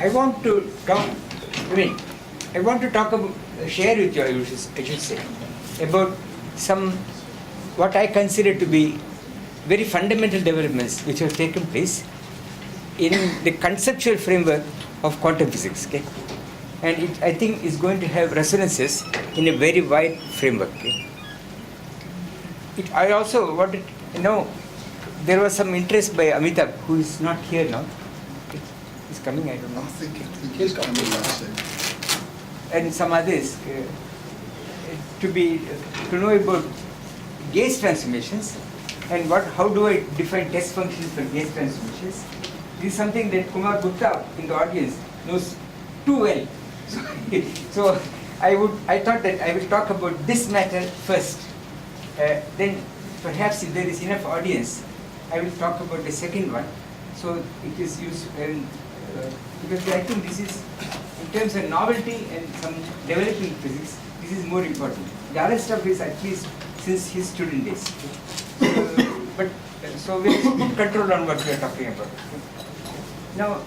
I want to talk, I want to talk about, share with you, I should say, about some, what I consider to be very fundamental developments which have taken place in the conceptual framework of quantum physics, okay? And it, I think, is going to have resonances in a very wide framework. Okay? I also wanted, there was some interest by Amitabh, who is not here now. He's coming, I don't know. I think he's coming last. And some others, to know about gauge transformations and how do I define test functions for gauge transformations. This is something that Kumar Gupta in the audience knows too well. So I thought that I will talk about this matter first. Then perhaps if there is enough audience, I will talk about the second one. So it is useful, because I think this is, in terms of novelty and some developing physics, this is more important. The other stuff is at least since his student days. So we have good control on what we are talking about. Now,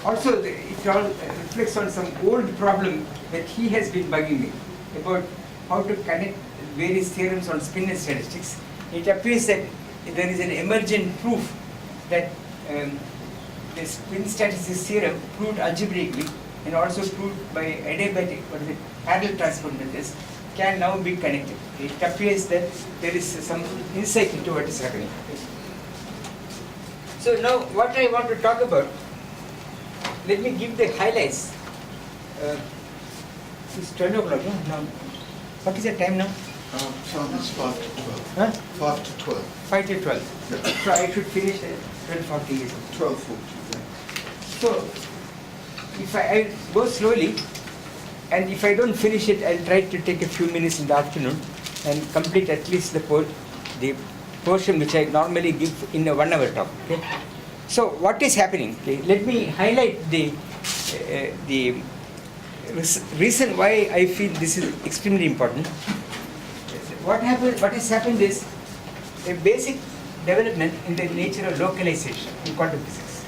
also it all reflects on some old problem that he has been bugging me about how to connect various theorems on spin and statistics. It appears that there is an emergent proof that the spin statistics theorem proved algebraically and also proved by adiabatic, parallel transport methods, can now be connected. It appears that there is some insight into what is happening. So now what I want to talk about, let me give the highlights. It's 12 o'clock, no? Now, what is the time now? So it's 5 to 12. Huh? 5 to 12. 5 to 12. Yeah. So I should finish at 12:40. 12:40. So if I go slowly, and if I don't finish it, I'll try to take a few minutes in the afternoon and complete at least the portion which I normally give in a 1 hour talk. Okay? So what is happening? Okay? Let me highlight the reason why I feel this is extremely important. What has happened is a basic development in the nature of localization in quantum physics.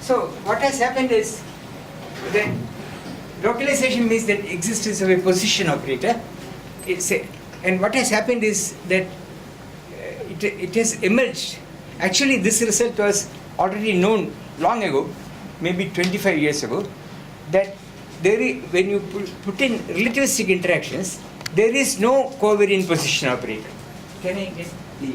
So what has happened is that localization means that existence of a position operator. And what has happened is that it has emerged. Actually, this result was already known long ago, maybe 25 years ago, that when you put in relativistic interactions, there is no covariant position operator. Can I get the...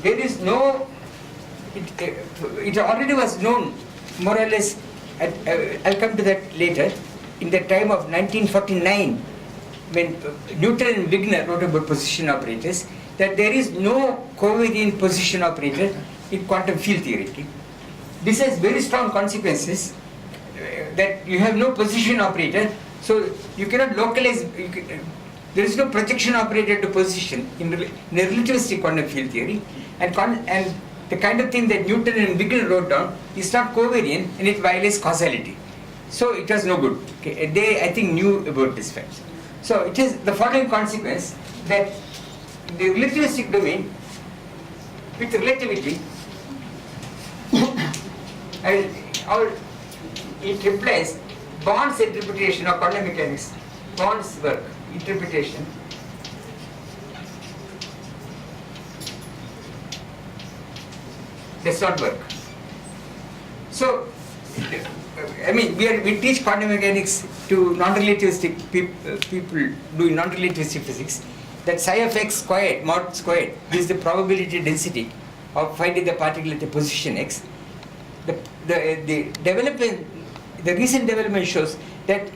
There is no, it already was known more or less, I'll come to that later, in the time of 1949, when Newton and Wigner wrote about position operators, that there is no covariant position operator in quantum field theory. This has very strong consequences, that you have no position operator, so you cannot localize, there is no projection operator to position in a relativistic quantum field theory, and the kind of thing that Newton and Wigner wrote down is not covariant and it violates causality. So it was no good. Okay. They, I think, knew about this fact. So it is the following consequence, that the relativistic domain with relativity, it implies Bond's interpretation of quantum mechanics, Bond's work, interpretation, does not work. So, I mean, we teach quantum mechanics to non-relativistic people doing non-relativistic physics, that psi of x squared, mod squared, is the probability density of finding the particle at a position x. The recent development shows that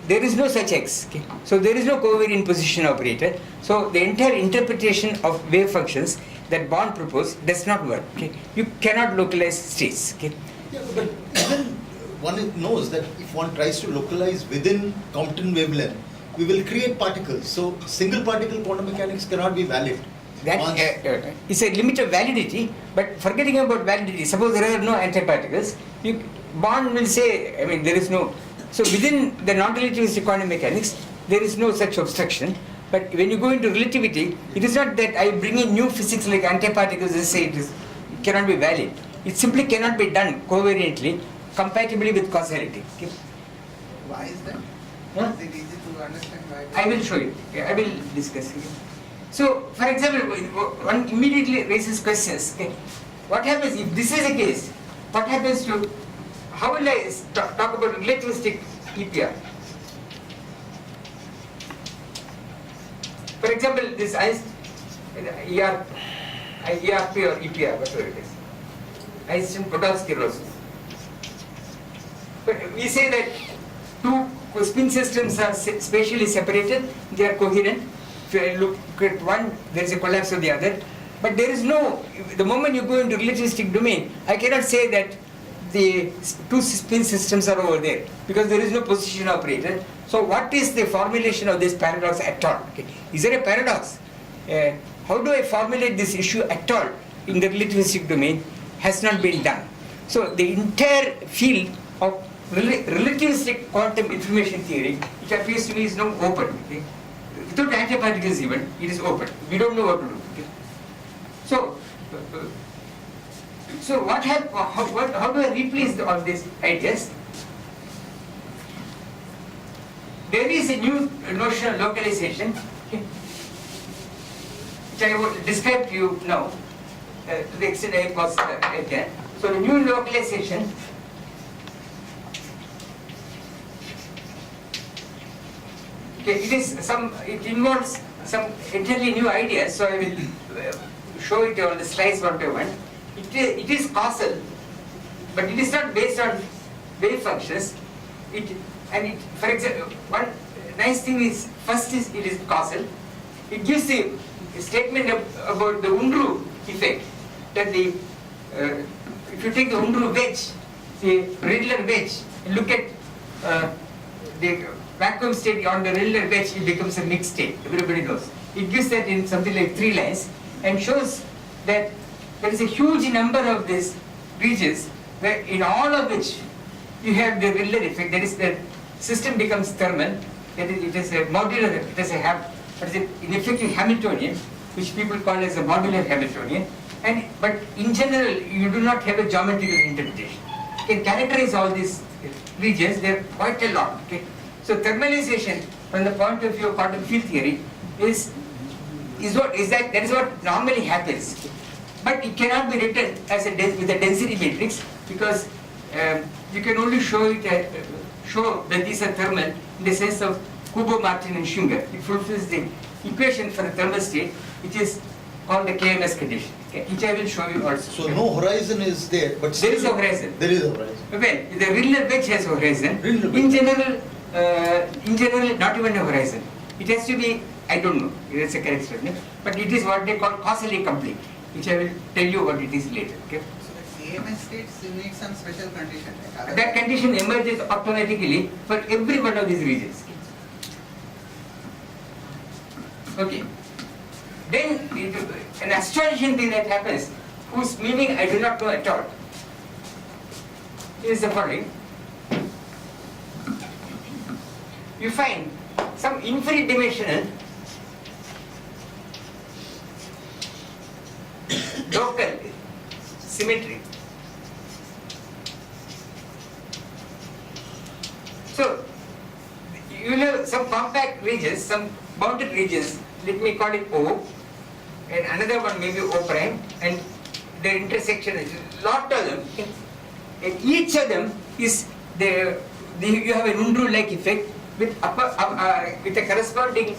there is no such x. Okay? So there is no covariant position operator. So the entire interpretation of wave functions that Bond proposed does not work. Okay? You cannot localize states. Okay? Yeah, but even one knows that if one tries to localize within Compton wavelength, we will create particles. So single particle quantum mechanics cannot be valid. that is a limit of validity, but forgetting about validity, suppose there are no antiparticles, Bond will say, I mean, there is no, so within the non-relativistic quantum mechanics, there is no such obstruction, but when you go into relativity, it is not that I bring in new physics like antiparticles and say it cannot be valid. It simply cannot be done covariantly, compatibly with causality. Okay? Why is that? Huh? Is it easy to understand why? I will show you. Yeah, I will discuss. Okay? So, for example, one immediately raises questions. Okay? What happens if this is the case? What happens to, how will I talk about relativistic EPR? For example, this ERP or EPR, whatever it is, Einstein-Podolsky-Rosen. But we say that two spin systems are spatially separated, they are coherent. If you look at one, there is a collapse of the other. But there is no, the moment you go into relativistic domain, I cannot say that the two spin systems are over there because there is no position operator. So what is the formulation of this paradox at all? Okay. Is there a paradox? How do I formulate this issue at all in the relativistic domain has not been done. So the entire field of relativistic quantum information theory, which appears to me is now open. Okay. Without antiparticles even, it is open. We don't know what to do. Okay. So how do I replace all these ideas? There is a new notion of localization, okay, which I will describe to you now, to the extent I can. So the new localization it involves some entirely new ideas, so I will show it on the slides one by one. It is causal, but it is not based on wave functions. For example, one nice thing is, first is it is causal. It gives the statement about the Unruh effect, that if you take the Unruh wedge, the Riddler wedge, and look at the vacuum state on the Riddler wedge, it becomes a mixed state. Everybody knows. It gives that in something like 3 lines and shows that there is a huge number of these regions where in all of which you have the Riddler effect. That is, the system becomes thermal. That is, it is a modular. It is in effect a Hamiltonian, which people call as a modular Hamiltonian. But in general, you do not have a geometrical interpretation. You can characterize all these regions. They are quite a lot. Okay? So thermalization, from the point of view of quantum field theory, that is what normally happens. But it cannot be written as with a density matrix, because you can only show that these are thermal in the sense of Kubo, Martin and Schwinger. It fulfills the equation for the thermal state, which is called the KMS condition, okay, which I will show you also. So no horizon is there, but there is a horizon. There is a horizon. Well, the Riddler wedge has a horizon. In general, not even a horizon. It has to be, I don't know, it's a correct statement, but it is what they call causally complete, which I will tell you what it is later. Okay? So the KMS states, you need some special condition. Like that condition emerges automatically for every one of these regions. Okay. Then an astonishing thing that happens, whose meaning I do not know at all, is the following. You find some infinite dimensional local symmetry. So you have some compact regions, some bounded regions, let me call it O, and another one may be O prime, and their intersection is a lot of them, and each of them is you have an Unruh-like effect with a corresponding,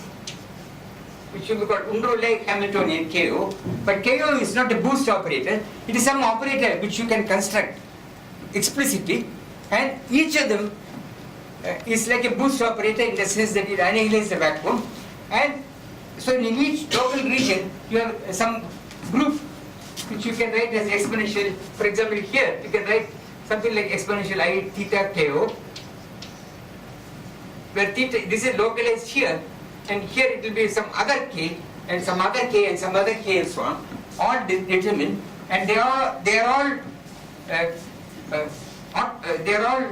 which will be called Unruh-like Hamiltonian KO, but KO is not a boost operator, it is some operator which you can construct explicitly, and each of them is like a boost operator in the sense that it annihilates the vacuum, and so in each local region you have some group which you can write as exponential. For example, here you can write something like exponential I theta KO, where theta, this is localized here, and here it will be some other K and some other k and some other k and so on, all determined, and they are all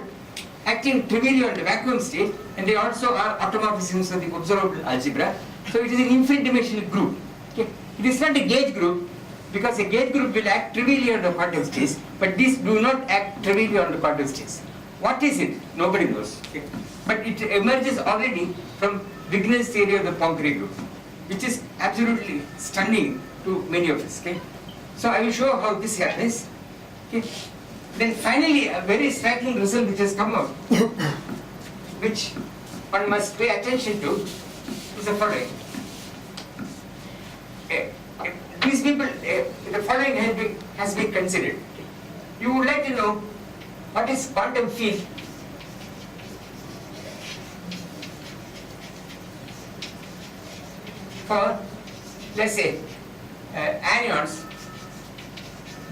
acting trivially on the vacuum state, and they also are automorphisms of the observable algebra. So it is an infinite dimensional group. Okay? It is not a gauge group, because a gauge group will act trivially on the quantum states, but these do not act trivially on the quantum states. What is it? Nobody knows. Okay? But it emerges already from Wignall's theory of the Poincare group, which is absolutely stunning to many of us. Okay? So I will show how this happens. Okay? Then finally, a very striking result which has come out, which one must pay attention to, is the following. These people, the following has been considered. You would like to know what is quantum field for, let's say, anions,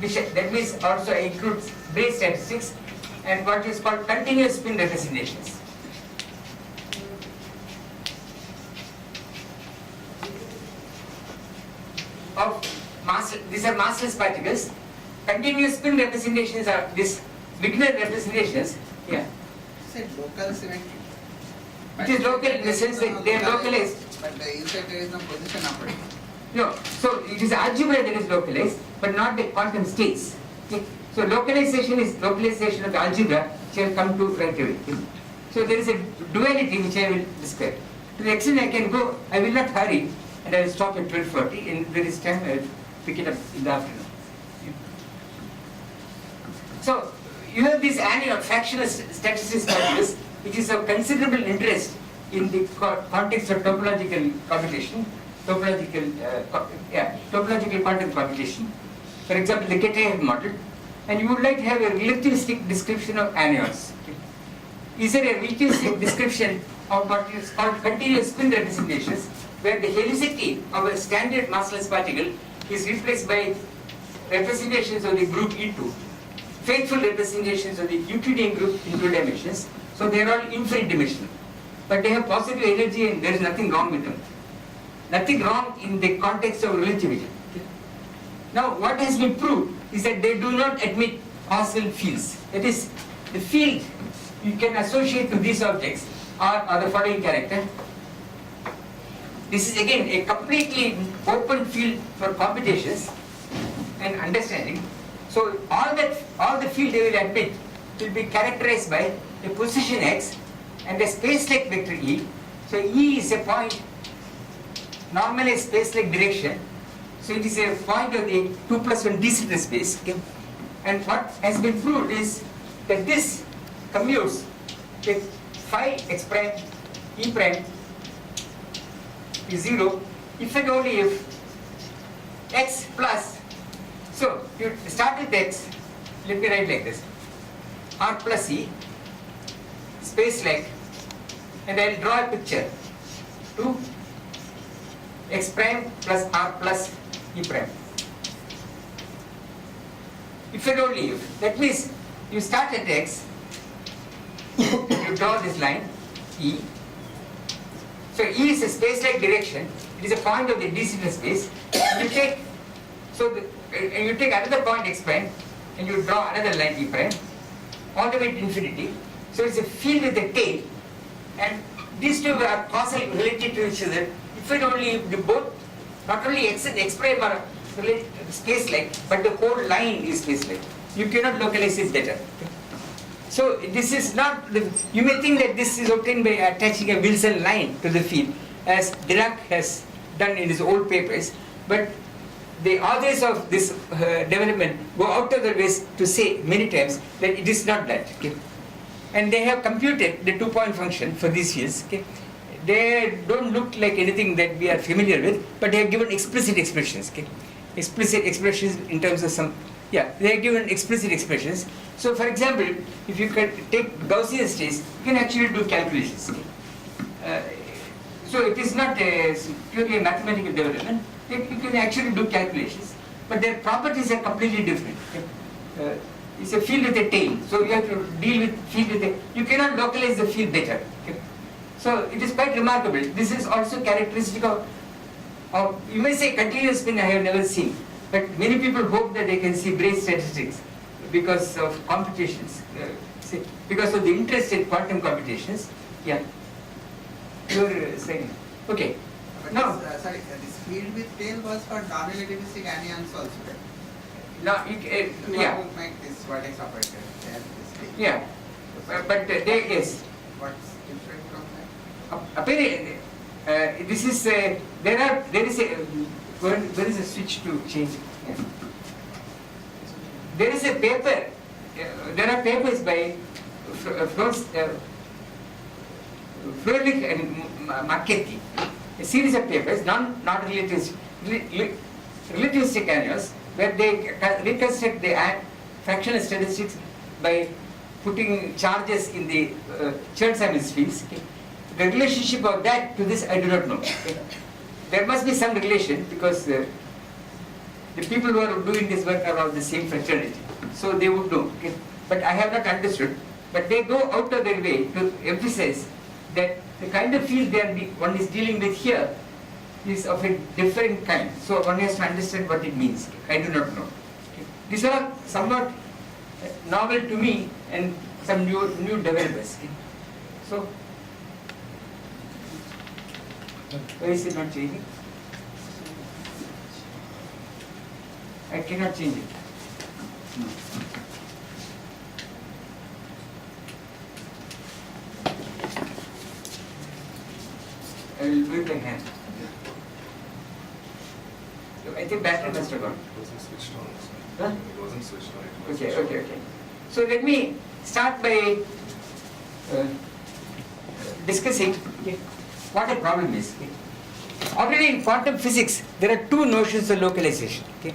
which that means also includes Brage statistics and what is called continuous spin representations. Of mass, these are massless particles. Continuous spin representations are these Wigner representations. Yeah. Said local symmetry. It is local in the sense that they are localized. But the inside there is no position operator. No, so it is algebra that is localized, but not the quantum states. Okay? So localization is localization of the algebra, which I will come to right away. Okay? So there is a duality which I will describe. To the extent I can go, I will not hurry, and I will stop at 12:40. In there is time, I will pick it up in the afternoon. Okay? So you have this anion fractional statistics particles, which is of considerable interest in the context of topological computation. Topological quantum computation. For example, the Kitaev model, and you would like to have a relativistic description of anions. Okay? Is there a relativistic description of what is called continuous spin representations, where the helicity of a standard massless particle is replaced by representations of the group E2, faithful representations of the Euclidean group in 2 dimensions, so they are all infinite dimensional. But they have positive energy and there is nothing wrong with them. Nothing wrong in the context of relativity. Now, what has been proved is that they do not admit causal fields. That is, the field you can associate to these objects are the following character. This is again a completely open field for computations and understanding. So all the field they will admit will be characterized by a position x and a space-like vector E. So E is a point, normalized space-like direction. So it is a point of the 2+1 de Sitter space. Okay? And what has been proved is that this commutes with phi x prime E prime is 0 if and only if x plus, so you start with x, let me write like this, r plus E, space like, and I will draw a picture to x prime plus r plus E prime. If and only if, that means you start at x, you draw this line E. So E is a space-like direction. It is a point of the de Sitter space. You take you take another point x prime and you draw another line E prime all the way to infinity. So it's a field with a tail, and these two are causally related to each other. If and only if the both, not only x and x prime are space-like, but the whole line is space-like. You cannot localize it better. So this is not, you may think that this is obtained by attaching a Wilson line to the field, as Dirac has done in his old papers, but the authors of this development go out of their ways to say many times that it is not that. Okay? And they have computed the 2-point function for these fields. Okay? They don't look like anything that we are familiar with, but they have given explicit expressions. Okay? Explicit expressions in terms of some, they have given explicit expressions. So for example, if you can take Gaussian states, you can actually do calculations. So it is not purely a mathematical development. You can actually do calculations, but their properties are completely different. Okay? It's a field with a tail, so you have to deal with field with a, you cannot localize the field better. Okay? So it is quite remarkable. This is also characteristic of or you may say continuous spin I have never seen, but many people hope that they can see brace statistics because of computations, because of the interest in quantum computations. Yeah. You're saying, okay. But No. this field with tail was for non-relativistic anions also, right? Now, You yeah, want to make this vertex operator, they have this tail. yeah. But they, yes. What's different from that? Apparently, this is there is a switch to change. Yeah. There is a paper. There are papers by Froelich and Marchetti. A series of papers, not relativistic anions, where they reconstruct the fractional statistics by putting charges in the Chern-Simons fields. Okay. The relationship of that to this I do not know. Okay. There must be some relation because the people who are doing this work are of the same fraternity, so they would know. Okay. But I have not understood. But they go out of their way to emphasize that the kind of field one is dealing with here is of a different kind. So one has to understand what it means. I do not know. Okay. These are somewhat novel to me and some new developers. Okay. So, why is it not changing? I cannot change it. I will do it by hand. So I think battery must have gone. It wasn't switched on. Huh? It wasn't switched on. It was Okay, switched okay, okay. So let me start by discussing what a problem is. Okay. Already in quantum physics, there are two notions of localization. Okay.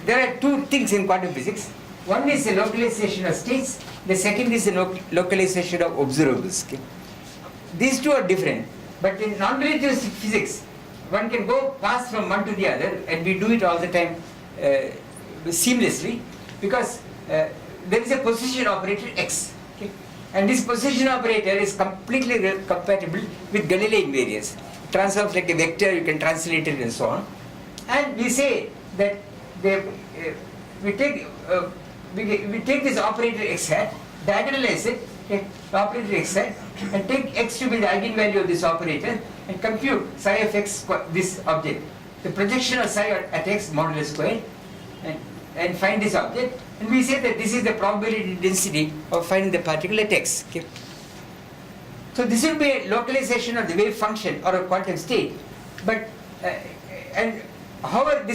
There are two things in quantum physics. One is the localization of states. The second is the localization of observables. Okay. These two are different, but in non-relativistic physics, one can pass from one to the other, and we do it all the time seamlessly, because there is a position operator x, okay? And this position operator is completely compatible with Galilei invariance. It transforms like a vector, you can translate it and so on. And we say that we take this operator x hat, diagonalize it, take the operator x hat, and take x to be the eigenvalue of this operator, and compute psi of x, this object, the projection of psi at x modulus square, and find this object. And we say that this is the probability density of finding the particle at x. Okay. So this will be a localization of the wave function or a quantum state. But and however,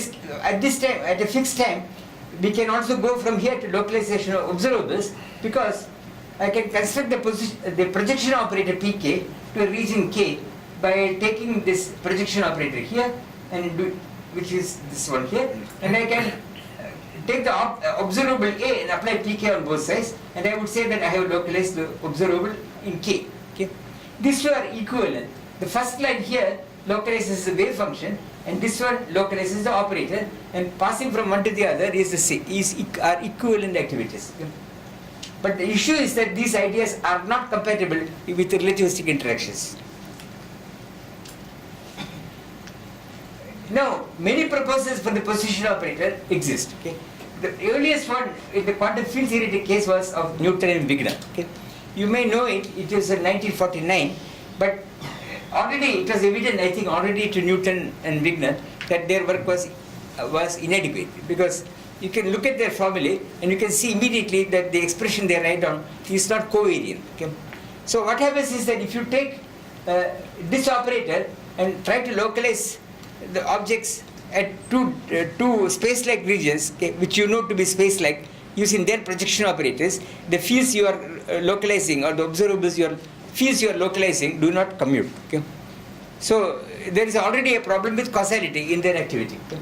at this time, at a fixed time, we can also go from here to localization of observables, because I can construct the projection operator pk to a region k by taking this projection operator here which is this one here, and I can take the observable A and apply pk on both sides, and I would say that I have localized the observable in k. Okay. These two are equivalent. The first line here localizes the wave function, and this one localizes the operator, and passing from one to the other are equivalent activities. Okay. But the issue is that these ideas are not compatible with relativistic interactions. Now, many proposals for the position operator exist. Okay. The earliest one in the quantum field theoretic case was of Newton and Wigner. Okay. You may know it, it was in 1949, but already it was evident, I think, already to Newton and Wigner that their work was inadequate, because you can look at their formulae and you can see immediately that the expression they write down is not covariant. Okay. So what happens is that if you take this operator and try to localize the objects at two space-like regions, okay, which you know to be space-like, using their projection operators, the fields you are localizing, or the observables fields you are localizing, do not commute. Okay. So there is already a problem with causality in their activity. Okay.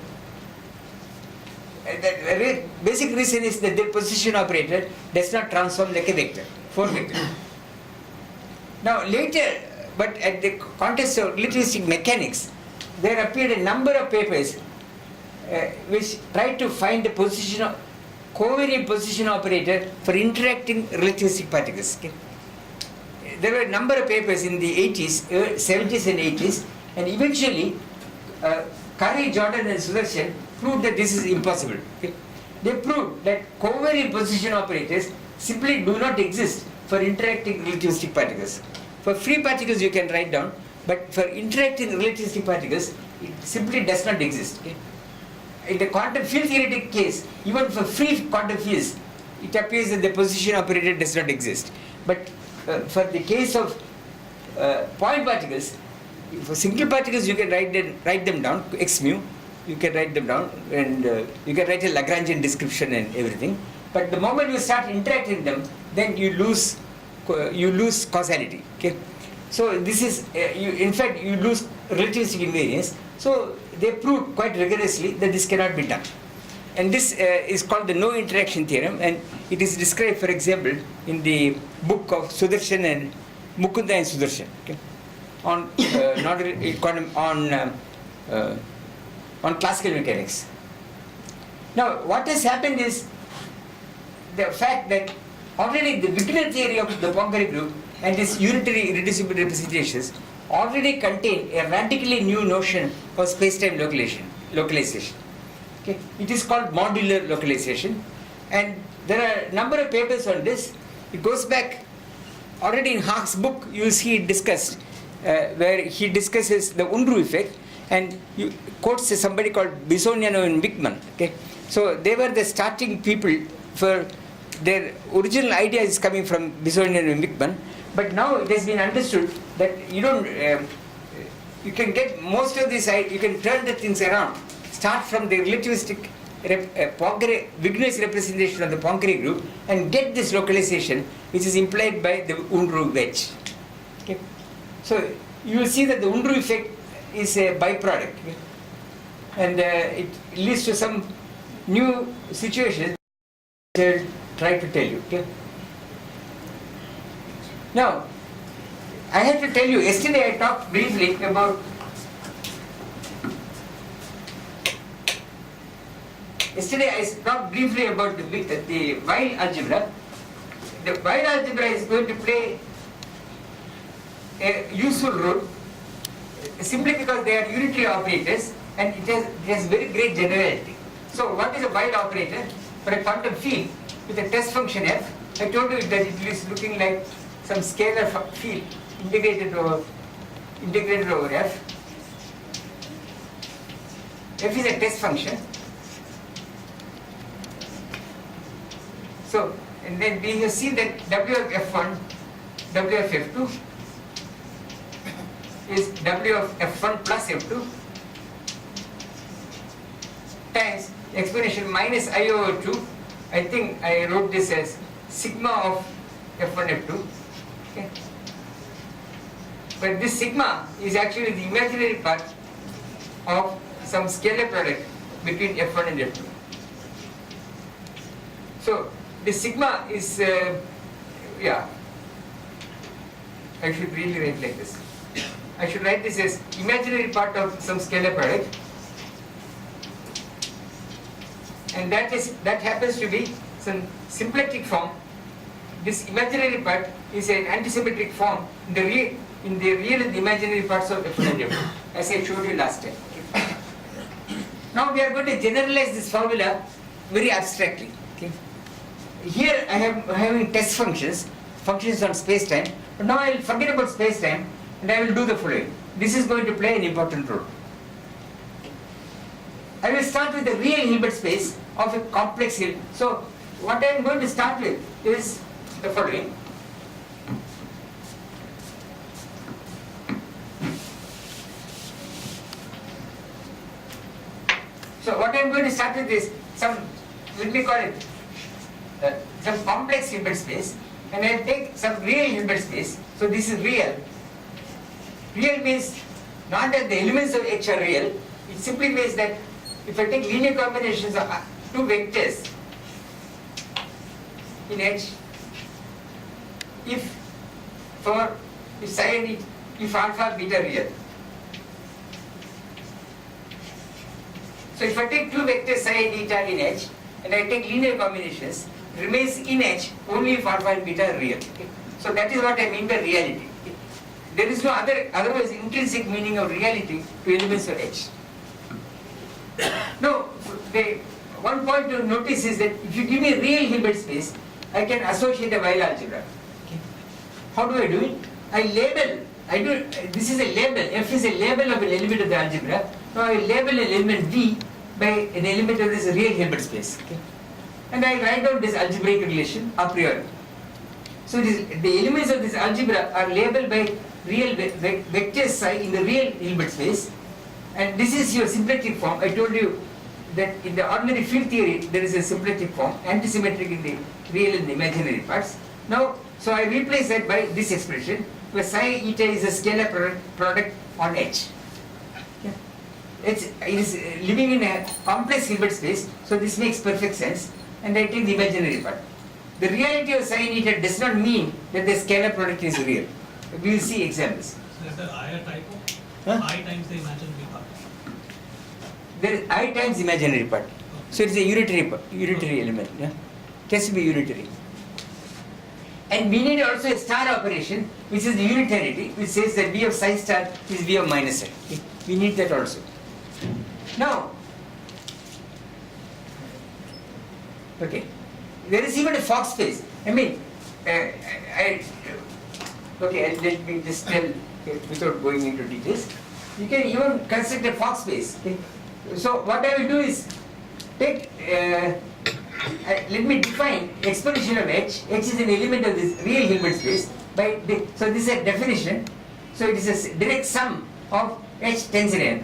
The basic reason is that their position operator does not transform like a vector, 4 vector. Now later, but at the context of relativistic mechanics, there appeared a number of papers which tried to find the covariant position operator for interacting relativistic particles. Okay. There were a number of papers in the 70s and 80s, And eventually, Curry, Jordan and Sudarshan proved that this is impossible. Okay? They proved that covariant position operators simply do not exist for interacting relativistic particles. For free particles you can write down, but for interacting relativistic particles, it simply does not exist. Okay? In the quantum field theoretic case, even for free quantum fields, it appears that the position operator does not exist. But for the case of point particles, for single particles you can write them down, x mu, you can write them down, and you can write a Lagrangian description and everything. But the moment you start interacting them, then you lose causality. Okay, so this is in fact you lose relativistic invariance. So they proved quite rigorously that this cannot be done, and this is called the no interaction theorem, and it is described, for example, in the book of Sudarshan and Mukunda and Sudarshan. Okay, on classical mechanics. Now, what has happened is the fact that already the Wigner theory of the Poincare group and its unitary irreducible representations already contain a radically new notion of space-time localization. Okay? It is called modular localization, and there are a number of papers on this. It goes back already in Haag's book. You will see it discussed, where he discusses the Unruh effect, and you quotes somebody called Bisogniano and Wickman. Okay, so they were the starting people for their original idea is coming from Bisogniano and Wickman, but now it has been understood that you can get most of this, you can turn the things around, start from the relativistic Wigner's representation of the Poincare group and get this localization which is implied by the Unruh wedge. Okay, so you will see that the Unruh effect is a byproduct, okay? And it leads to some new situations I'll try to tell you. Okay? Now, I have to tell you, yesterday I talked briefly about the Weyl algebra. The Weyl algebra is going to play a useful role simply because they are unitary operators and it has very great generality. So what is a Weyl operator? For a quantum field with a test function f, I told you that it is looking like some scalar field integrated over f. F is a test function. So, and then we have seen that W of f1, W of f2 is W of f1 plus f2 times exponential minus I over 2. I think I wrote this as sigma of f1 f2. Okay. But this sigma is actually the imaginary part of some scalar product between f1 and f2. So this sigma is I should really write like this. I should write this as imaginary part of some scalar product, and that happens to be some symplectic form. This imaginary part is an antisymmetric form in the real and the imaginary parts of f1 and f2, as I showed you last time. Okay. Now we are going to generalize this formula very abstractly. Okay. Here I am having test functions on space-time, but now I will forget about space-time and I will do the following. This is going to play an important role. I will start with the real Hilbert space of a complex Hilbert. So what I am going to start with is the following. So what I am going to start with is some complex Hilbert space, and I will take some real Hilbert space. So this is real. Real means not that the elements of H are real. It simply means that if I take linear combinations of two vectors in H, if psi and E, if alpha beta real. So if I take two vectors psi and eta in H and I take linear combinations, it remains in H only if alpha and beta are real. Okay? So that is what I mean by reality. Okay? there is no otherwise intrinsic meaning of reality to elements of H. Now, one point to notice is that if you give me a real Hilbert space, I can associate a Weil algebra. Okay. How do I do it? This is a label, F is a label of an element of the algebra. Now I label an element V by an element of this real Hilbert space. Okay. And I write down this algebraic relation a priori. So the elements of this algebra are labeled by real vectors psi in the real Hilbert space. And this is your symplectic form. I told you that in the ordinary field theory there is a symplectic form, antisymmetric in the real and the imaginary parts. Now, so I replace that by this expression, where psi eta is a scalar product on H. Yeah. It is living in a complex Hilbert space, so this makes perfect sense, and I take the imaginary part. The reality of psi eta does not mean that the scalar product is real. We will see examples. So is there I a typo? Huh? I times the imaginary part. There is I times imaginary part. So it is a unitary element. Yeah? It has to be unitary. And we need also a star operation, which is the unitarity, which says that V of psi star is V of minus psi. Okay? We need that also. Now, okay, there is even a Fock space. I mean, let me just tell, without going into details. You can even construct a Fock space. Okay? So what I will do is take. Let me define exponential of H. H is an element of this real Hilbert space. So this is a definition. So it is a direct sum of H tensor n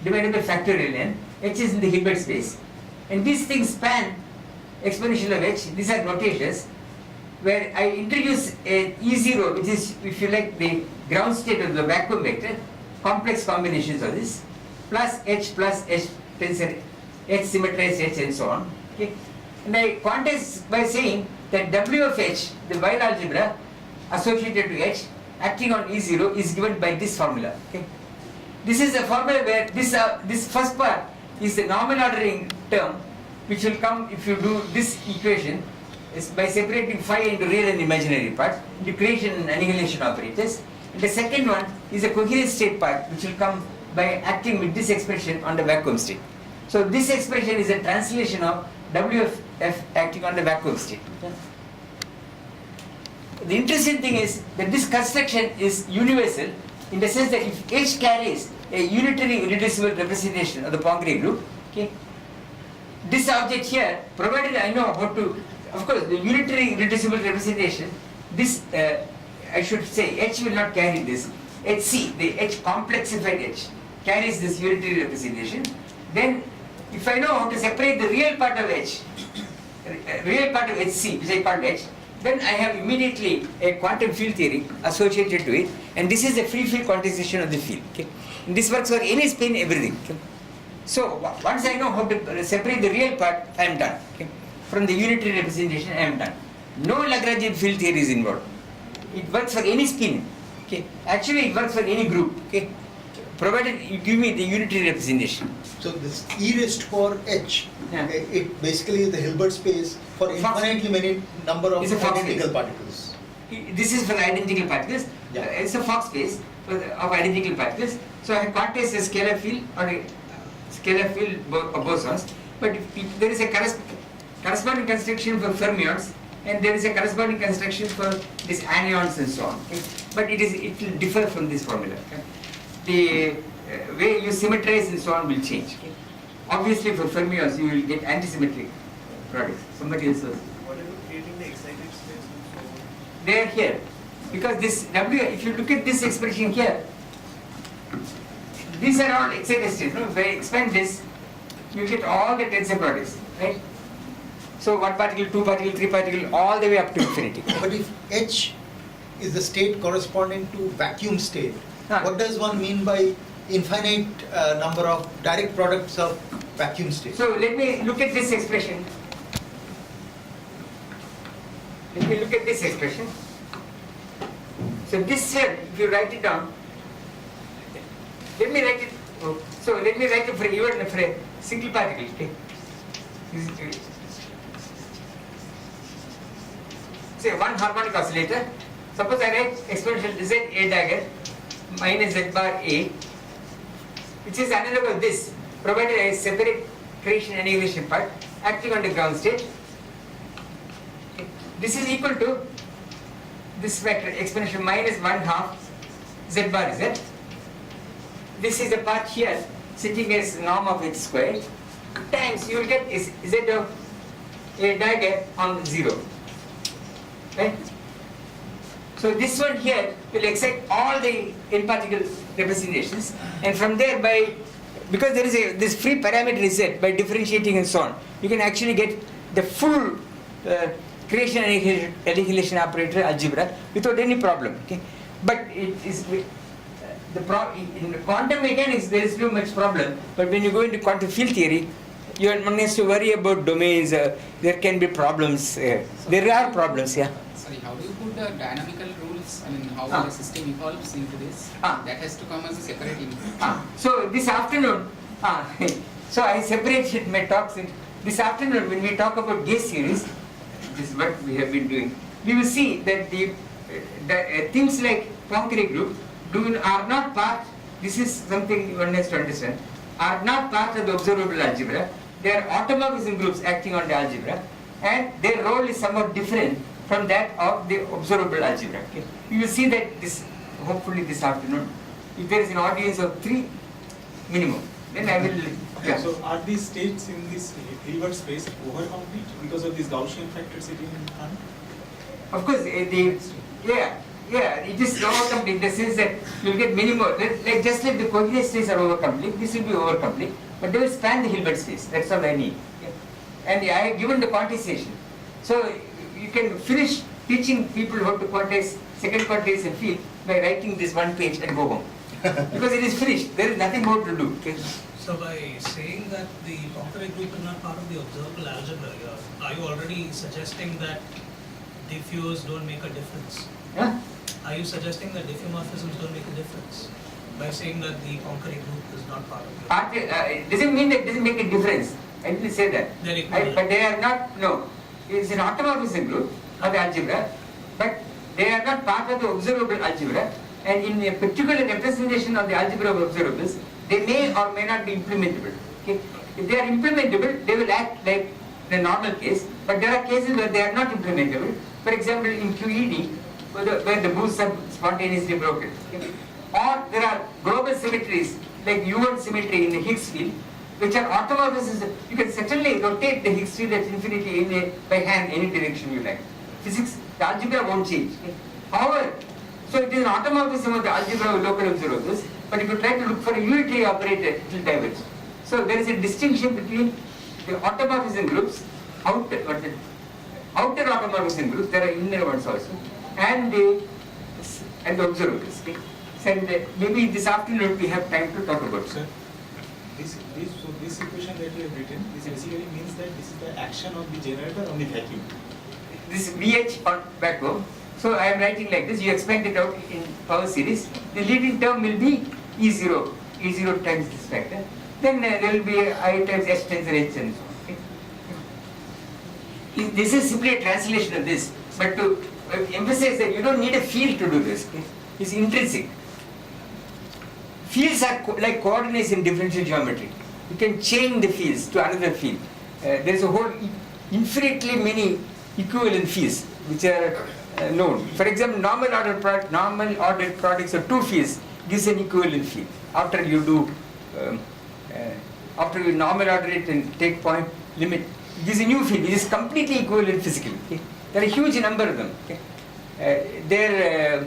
divided by factorial n. H is in the Hilbert space. And these things span exponential of H. These are notations where I introduce a E0, which is, if you like, the ground state of the vacuum vector, complex combinations of this, plus H tensor H symmetrized H and so on. Okay. And I quantize by saying that W of H, the Weil algebra associated to H, acting on E0 is given by this formula. Okay. This is a formula where this first part is the normal ordering term, which will come if you do this equation is by separating phi into real and imaginary parts into creation and annihilation operators. And the second one is a coherent state part, which will come by acting with this expression on the vacuum state. So this expression is a translation of W of F acting on the vacuum state. Yeah. The interesting thing is that this construction is universal in the sense that if H carries a unitary irreducible representation of the Poincare group, okay, this object here, provided I know how to, of course, the unitary irreducible representation, this, I should say, H will not carry this. HC, the H complexified H, carries this unitary representation. Then, if I know how to separate the real part of H, real part of HC, which I call H, then I have immediately a quantum field theory associated to it, and this is a free field quantization of the field. Okay? And this works for any spin, everything. Okay? So once I know how to separate the real part, I am done. Okay? From the unitary representation, I am done. No Lagrangian field theory is involved. It works for any spin. Okay? Actually, it works for any group. Okay? Provided you give me the unitary representation. So this E raised to power H, Yeah. it basically is the Hilbert space for infinitely many number of It's a Fock identical space. particles. This is for identical particles. Yeah. It's a Fock space of identical particles. So I quantize a scalar field or a scalar field of bosons. But if there is a corresponding construction for fermions, and there is a corresponding construction for these anions and so on. Okay? But it will differ from this formula. Okay? The way you symmetrize and so on will change. Okay? Obviously, for fermions, you will get antisymmetric products. Somebody else was. What are you creating the excited space and They are here. Because this W, if you look at this expression here, these are all excited states. No? If I expand this, you get all the tensor products, right? So 1 particle, 2 particle, 3 particle, all the way up to infinity. But if H is the state corresponding to vacuum state, Huh. what does one mean by infinite number of direct products of vacuum state? So let me look at this expression. Let me look at this expression. So this here, if you write it down, let me write it. So let me write it for even for a single particle. Okay. Say one harmonic oscillator. Suppose I write exponential Z A dagger minus z bar A, which is analogous of this, provided a separate creation and annihilation part acting on the ground state. Okay. This is equal to this vector exponential minus 1/2 z bar z. This is the part here sitting as norm of x squared times you will get is z of a dagger on 0. Right? So this one here will accept all the n particle representations, and from there because there is this free parameter is set by differentiating and so on, you can actually get the full creation and annihilation operator algebra without any problem. Okay, but it is in quantum mechanics there is no much problem, but when you go into quantum field theory, one has to worry about domains. There can be problems. There are problems. Yeah. Sorry, how do you put the dynamical rules? I mean, how the system evolves into this? That has to come as a separate input. So this afternoon, so I separated my talks in this afternoon when we talk about gauge series. This is what we have been doing. We will see that the things like Poincare group are not part. This is something one has to understand. Are not part of the observable algebra. They are automorphism groups acting on the algebra, and their role is somewhat different from that of the observable algebra. Okay. You will see that this hopefully this afternoon. If there is an audience of 3 minimum, then I will. Yeah. So are these states in this Hilbert space over-complete because of this Gaussian factor sitting in front? Of course, it is over-complete in the sense that you will get minimum. Like just like the coordinate states are over-complete, this will be over-complete, but they will span the Hilbert space. That's all I need. Okay. And I have given the quantization. So you can finish teaching people how to quantize second quantization field by writing this one page and go home. Because it is finished. There is nothing more to do. Okay. So by saying that the Poincare group is not part of the observable algebra, are you already suggesting that diffuse don't make a difference? Huh? Are you suggesting that diffeomorphisms don't make a difference by saying that the Poincare group is not part of the It doesn't mean that it doesn't make a difference. I didn't say that. They're equivalent. But they are not, no. It's an automorphism group of the algebra, but they are not part of the observable algebra, and in a particular representation of the algebra of observables, they may or may not be implementable. Okay? If they are implementable, they will act like the normal case, but there are cases where they are not implementable. For example, in QED, where the boosts are spontaneously broken. Okay? Or there are global symmetries, like U1 symmetry in the Higgs field, which are automorphisms. You can certainly rotate the Higgs field at infinity by hand any direction you like. Physics, the algebra won't change. Okay? However, so it is an automorphism of the algebra of local observables, but if you try to look for a unitary operator, it will diverge. So there is a distinction between the automorphism groups, outer automorphism groups, there are inner ones also, and the observables. Okay? And maybe this afternoon we have time to talk about it. Sir, this equation that you have written, this basically means that this is the action of the generator on the vacuum. This VH on vacuum. So I am writing like this. You expand it out in power series. The leading term will be E0 times this factor. Then there will be I times S times H and so on. Okay? This is simply a translation of this. But to emphasize that you don't need a field to do this. Okay? It's intrinsic. Fields are like coordinates in differential geometry. You can chain the fields to another field. There is a whole infinitely many equivalent fields which are known. For example, normal ordered products of two fields gives an equivalent field. After you do, after you normal order it and take point limit, it gives a new field. It is completely equivalent physically. Okay? There are a huge number of them. Okay? Their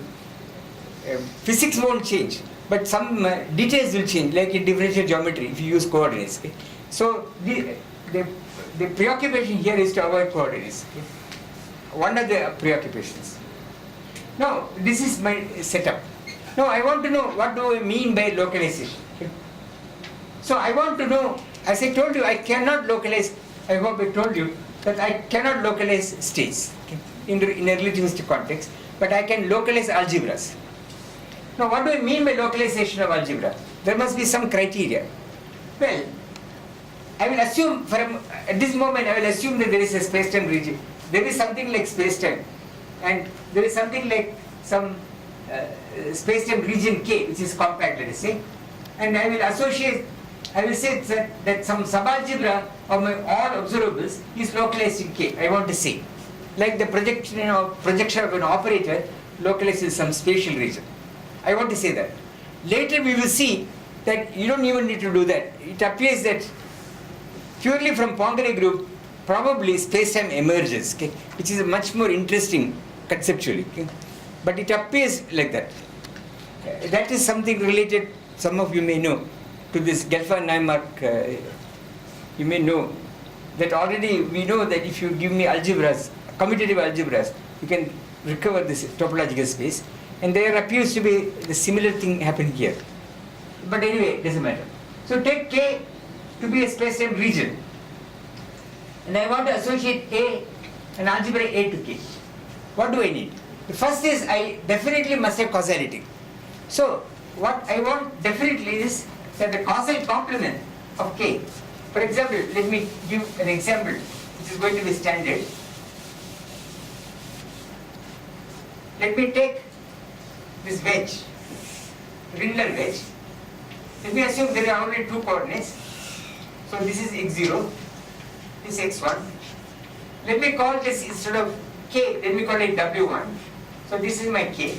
physics won't change, but some details will change, like in differential geometry if you use coordinates. Okay? So the preoccupation here is to avoid coordinates. Okay? One of the preoccupations. Now, this is my setup. Now, I want to know what do I mean by localization. Okay? So, I want to know, as I told you, I cannot localize, I hope I told you, that I cannot localize states okay, in a relativistic context, but I can localize algebras. Now, what do I mean by localization of algebra? There must be some criteria. Well, I will assume, at this moment, I will assume that there is a space-time region. There is something like space-time, and there is something like some space-time region K, which is compact, let us say, and I will say that some subalgebra of my all observables is localized in K. I want to say, like the projection of an operator localizes some spatial region. I want to say that. Later we will see that you don't even need to do that. It appears that purely from Poincare group, probably space-time emerges, okay, which is much more interesting conceptually. Okay. But it appears like that. That is something related, some of you may know, to this Gelfand-Naimark. You may know that already we know that if you give me algebras, commutative algebras, you can recover this topological space. And there appears to be the similar thing happening here. But anyway, it doesn't matter. So take K to be a space-time region. And I want to associate an algebra A to K. What do I need? The first is I definitely must have causality. So what I want definitely is that the causal complement of K. For example, let me give an example which is going to be standard. Let me take this wedge, Rindler wedge. Let me assume there are only two coordinates. So this is x0, this x1. Let me call this, instead of K, let me call it W1. So this is my K.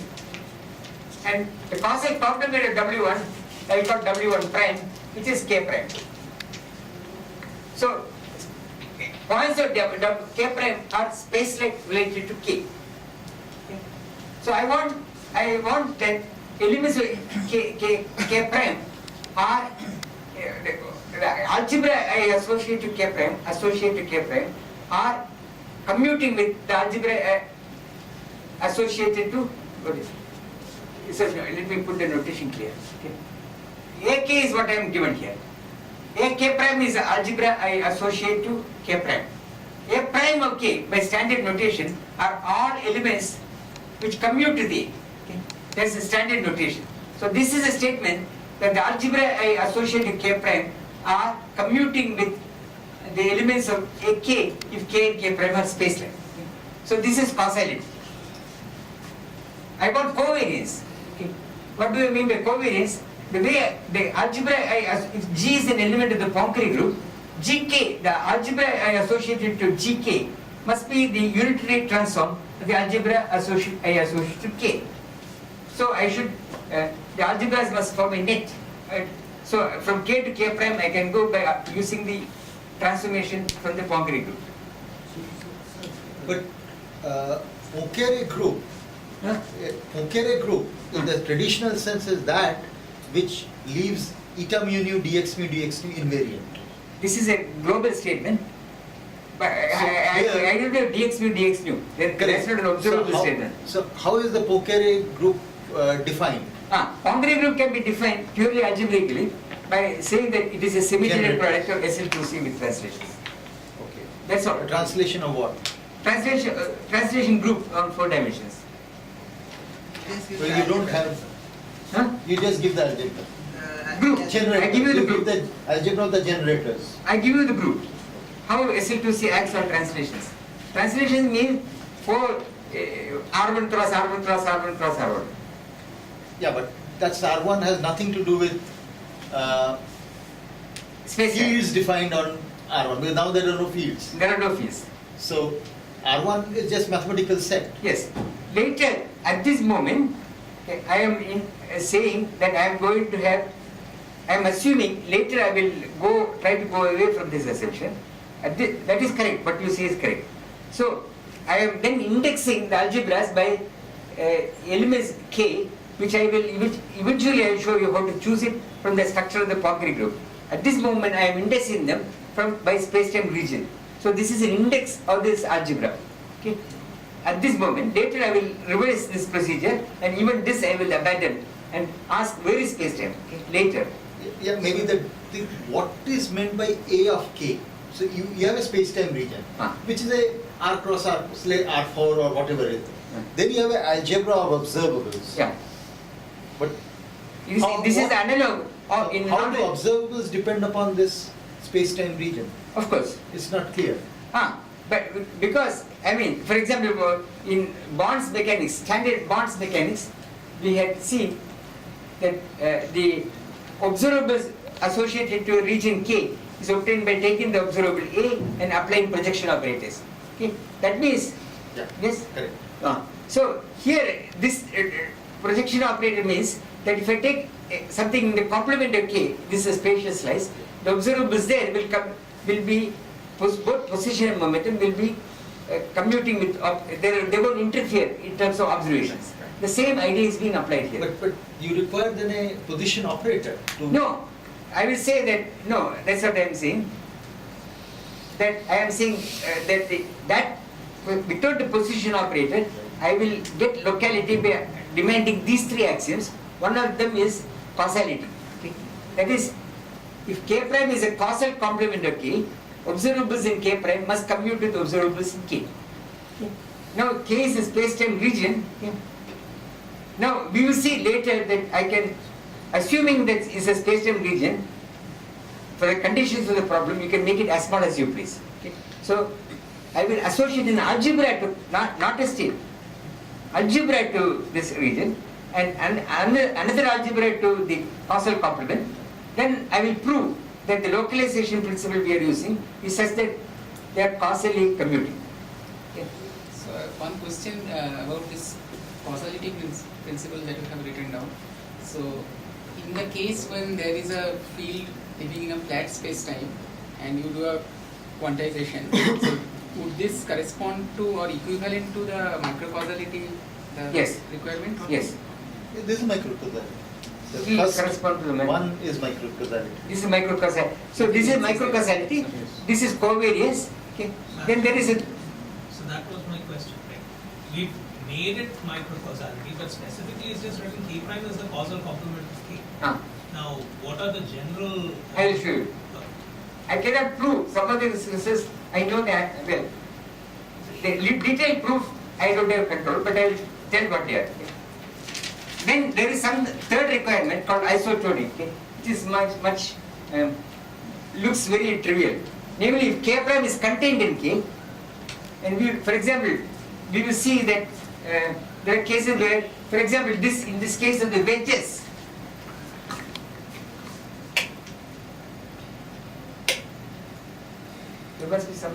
And the causal complement of W1, I will call W1 prime, which is K prime. So points of K prime are space-like related to K. Okay. So I want that elements of K prime are algebra I associate to K prime are commuting with the algebra associated to what is it? So let me put the notation clear. Okay. AK is what I am given here. A K prime is the algebra I associate to K prime. A prime of K by standard notation are all elements which commute to the A. Okay. That's the standard notation. So this is a statement that the algebra I associate to K prime are commuting with the elements of AK if K and K prime are spaceless. Okay. So this is causality. I want covariance. Okay. What do I mean by covariance? The way the algebra if G is an element of the Poincare group, GK, the algebra I associated to GK must be the unitary transform of the algebra I associate to K. So I should, the algebras must form a net. Right? So from K to K prime I can go by using the transformation from the Poincare group. But Poincare group, Huh? Poincare group in the traditional sense is that which leaves eta mu nu dx mu invariant. This is a global statement. But I don't have dx mu dx nu. That's not an observable statement. So how is the Poincare group defined? Poincare group can be defined purely algebraically by saying that it is a semi-general product of SL2C with translations. Okay. That's all. A translation of what? Translation group on 4 dimensions. Well, you don't have. Huh? You just give the algebra. Group. Generator. I give you the give group. the algebra of the generators. I give you the group. How SL2C acts on translations. Translations mean 4 R1 cross R1 cross R1 cross R1. Yeah, but that's R1 has nothing to do with Space. fields defined on R1 because now there are no fields. There are no fields. So R1 is just mathematical set. Yes. Later, at this moment, I am saying that I am going to have, I am assuming later I will try to go away from this assumption. That is correct, what you say is correct. So, I am then indexing the algebras by elements K, which eventually I will show you how to choose it from the structure of the Poincare group. At this moment, I am indexing them by space-time region. So, this is an index of this algebra. Okay. At this moment, later I will reverse this procedure, and even this I will abandon and ask where is space-time. Okay. Later. Yeah, maybe what is meant by A of K? So you have a space-time region, which is a R cross R, say R4 or whatever it is. Then you have an algebra of observables. Yeah. But You see, this is the analog. how do observables depend upon this space-time region? Of course. It's not clear. But because, I mean, for example, in bonds mechanics, standard bonds mechanics, we had seen that the observables associated to a region K is obtained by taking the observable A and applying projection operators. Okay, that means, Yeah. yes? Correct. So here this projection operator means that if I take something in the complement of K, this is a spatial slice, the observables there will be both position and momentum will be commuting with, they won't interfere in terms of observations. The same idea is being applied here. But you require then a position operator to. No, I will say that, no, that's what I am saying. That I am saying that without the position operator, I will get locality by demanding these three axioms. One of them is causality. Okay? That is, if K prime is a causal complement of K, observables in K prime must commute with observables in K. Okay? Now K is a space-time region. Okay? Now we will see later that I can, assuming that is a space-time region, for the conditions of the problem you can make it as small as you please. Okay? So I will associate an algebra to, not a state, algebra to this region and another algebra to the causal complement. Then I will prove that the localization principle we are using is such that they are causally commuting. Okay? So one question about this causality principle that you have written down. So in the case when there is a field living in a flat space-time and you do a quantization, so would this correspond to or equivalent to the microcausality Yes. requirement? Yes. This is microcausality. The Will first correspond to the one is microcausality. This is microcausality. So this is microcausality. This is covariance. Okay. Then there is a So that was my question, right? We've made it microcausality, but specifically it's just written K prime is the causal complement of K. Now, what are the general... I will show you. I cannot prove some of the instances. I know that well. The detailed proof I don't have control, but I will tell what they are. Then there is some third requirement called isotonic, okay, which is much looks very trivial. Namely, if K prime is contained in K, and we, for example, we will see that there are cases where, for example, in this case of the wedges, there must be some.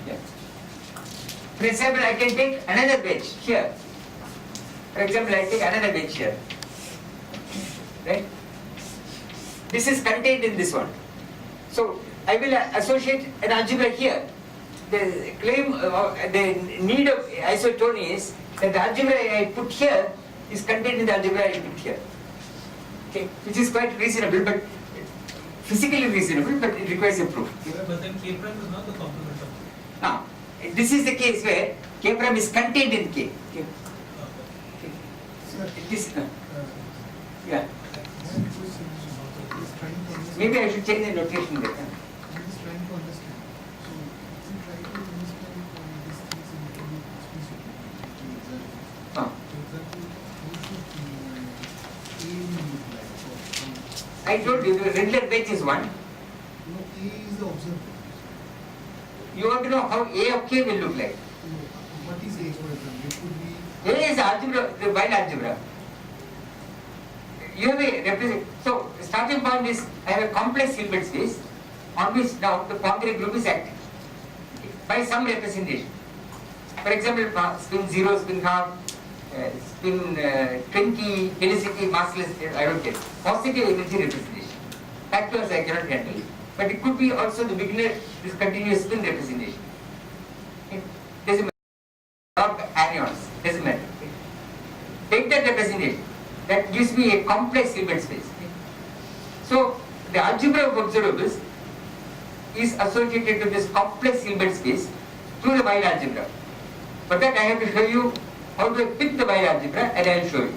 Yeah. For example, I can take another wedge here. For example, I take another wedge here. Right? This is contained in this one. So I will associate an algebra here. The claim, the need of isotony is that the algebra I put here is contained in the algebra I put here. Okay, which is quite reasonable, but physically reasonable, but it requires a proof. But then K prime is not the complement of K. Now, this is the case where K prime is contained in K. Okay. This, yeah. Maybe I should change the notation there. I'm just trying to understand. So, if you try to understand these things in very explicitly, Ah. for example, how should A look like? Or, I told you the regular wedge is one. no, A is the observer. You want to know how A of K will look like. So, what is A, for example? It could be A is algebra, the Weyl algebra. You have a represent. So starting point is I have a complex Hilbert space on which now the Poincare group is acting by some representation. For example, spin 0, spin half, spin 20, velocity, massless, I don't care. Positive energy representation. Factors I cannot handle. But it could be also the beginner discontinuous spin representation. Okay? Doesn't matter. Not anyons, doesn't matter. Okay? Take that representation. That gives me a complex Hilbert space. Okay? So the algebra of observables is associated to this complex Hilbert space through the Weyl algebra. For that I have to show you how to pick the Weyl algebra, and I will show you.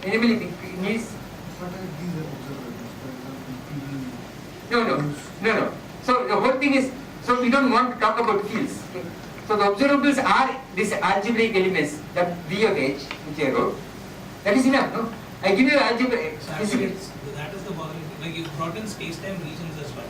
Anybody needs? what are these observables? For example, PV. No. So the whole thing is, so we don't want to talk about fields. Okay? So the observables are these algebraic elements, the V of H, which I wrote. That is enough, no? I give you algebra. So actually, that is the bothering thing. Like you brought in space-time regions as well.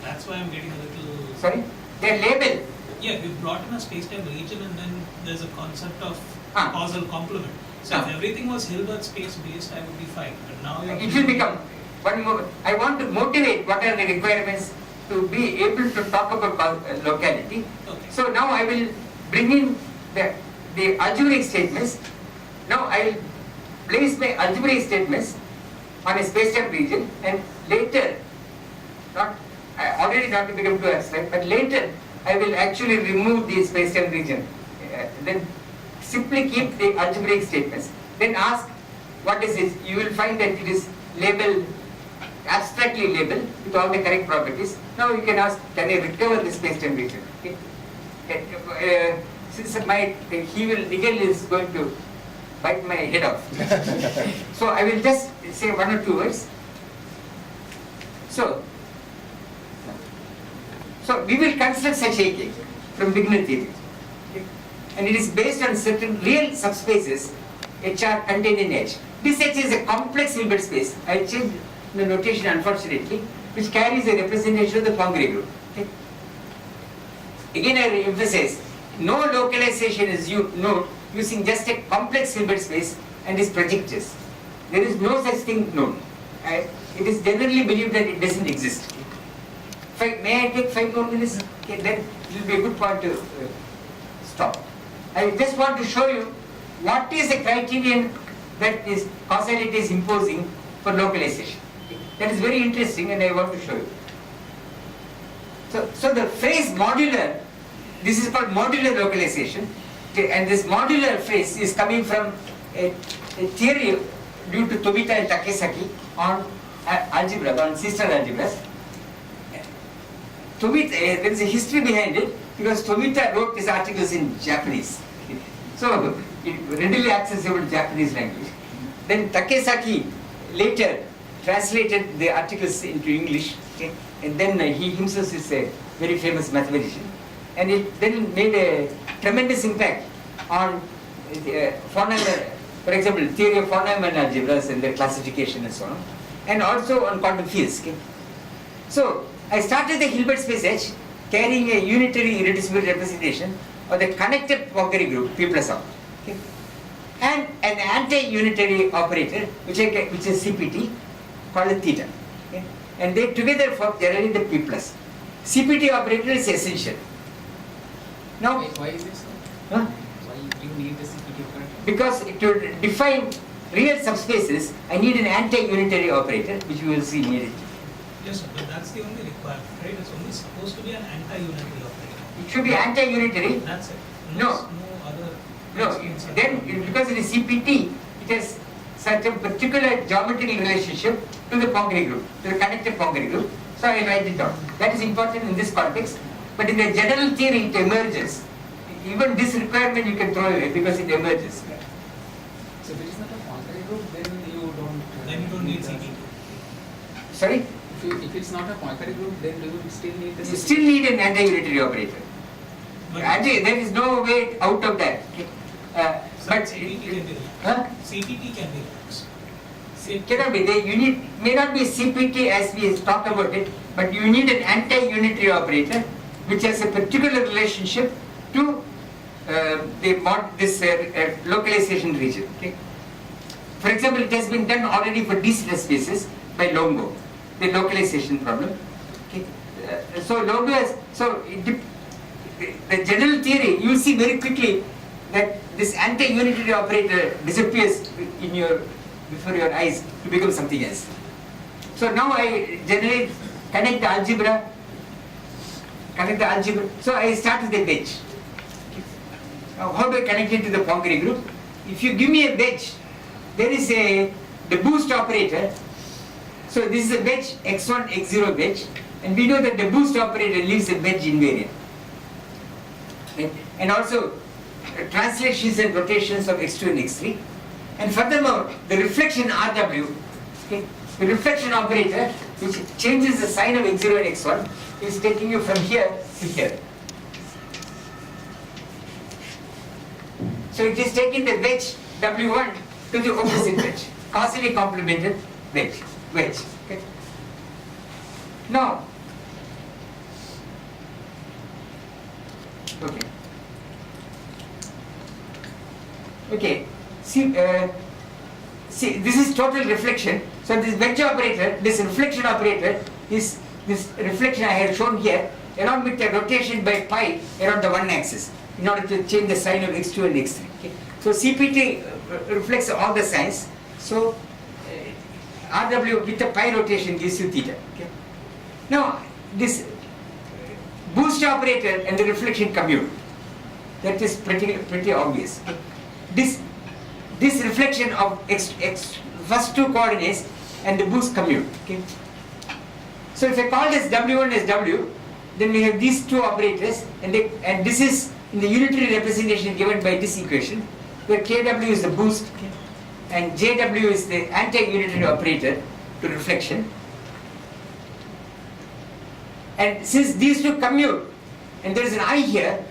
That's why I'm getting a little... Sorry? They are labeled. Yeah, you brought in a space-time region and then there's a concept of Ah. causal complement. So if everything was Hilbert space based, I would be fine. But now you're It will become one more. I want to motivate what are the requirements to be able to talk about locality. Okay. So now I will bring in the algebraic statements. Now I will place my algebraic statements on a space-time region, and later, already not to become too abstract, but later I will actually remove the space-time region. Then simply keep the algebraic statements. Then ask what is it. You will find that it is labeled, abstractly labeled with all the correct properties. Now you can ask, can I recover the space-time region? Okay. Since Nigel is going to bite my head off. So I will just say one or two words. So we will construct such a cake from Wigner theory. Okay. And it is based on certain real subspaces which are contained in H. This H is a complex Hilbert space. I changed the notation unfortunately, which carries a representation of the Poincare group. Okay. Again I emphasize, no localization is using just a complex Hilbert space and its projectors. There is no such thing known. It is generally believed that it doesn't exist. May I take 5 more minutes? Okay, then it will be a good point to stop. I just want to show you what is the criterion that is causality is imposing for localization. That is very interesting, and I want to show you. So the phrase modular, this is called modular localization, and this modular phrase is coming from a theory due to Tomita and Takesaki on algebra, on sister algebras. Tomita, there is a history behind it because Tomita wrote these articles in Japanese. So it readily accessible Japanese language. Then Takesaki later translated the articles into English, okay? And then he himself is a very famous mathematician, and it then made a tremendous impact on von Neumann, for example, theory of von Neumann algebras and their classification and so on, and also on quantum fields. Okay? So I started the Hilbert space H carrying a unitary irreducible representation of the connected Poincare group P plus R, okay? And an anti-unitary operator which is CPT called theta, okay? And they together form generally the P plus. CPT operator is essential. Now, Why is it so? huh? Why do you need the CPT operator? Because to define real subspaces, I need an anti-unitary operator, which we will see immediately. Yes, sir, but that's the only requirement, right? It's only supposed to be an anti-unitary operator. It should be anti-unitary. That's it. No. other. No, because it is CPT, it has such a particular geometrical relationship to the Poincare group, to the connected Poincare group. So I write it down. That is important in this context. But in the general theory, it emerges. Even this requirement you can throw away because it emerges. So if it is not a Poincare group, then you don't need CPT. Sorry? If it's not a Poincare group, then do you still need the You CPT? still need an anti-unitary operator. But There is no way out of that. But CPT can be relaxed. huh? CPT can be relaxed. It cannot be. The unit may not be CPT as we talk about it, but you need an anti-unitary operator which has a particular relationship to this localization region. Okay? For example, it has been done already for D-zeta spaces by Longo, the localization problem. Okay? So Longo has the general theory. You will see very quickly that this anti-unitary operator disappears before your eyes to become something else. So now I generally connect the algebra. So I start with a wedge. Now how do I connect it to the Poincare group? If you give me a wedge, there is the boost operator. So this is a wedge, x1, x0 wedge, and we know that the boost operator leaves a wedge invariant. Okay? And also translations and rotations of x2 and x3. And furthermore, the reflection RW, okay, the reflection operator, which changes the sign of x0 and x1, is taking you from here to here. So it is taking the wedge W1 to the opposite wedge, causally complemented wedge. Okay. Now, okay. see, this is total reflection. So this wedge operator, this reflection operator is this reflection I have shown here along with the rotation by pi around the one axis in order to change the sign of x2 and x3. Okay. So CPT reflects all the signs. So RW with the pi rotation gives you theta. Okay. Now this boost operator and the reflection commute. That is pretty obvious. Okay. This reflection of x first two coordinates and the boost commute. Okay. So if I call this W1 as W, then we have these two operators, and this is in the unitary representation given by this equation, where KW is the boost and JW is the anti-unitary operator to reflection. And since these two commute, and there is an I here,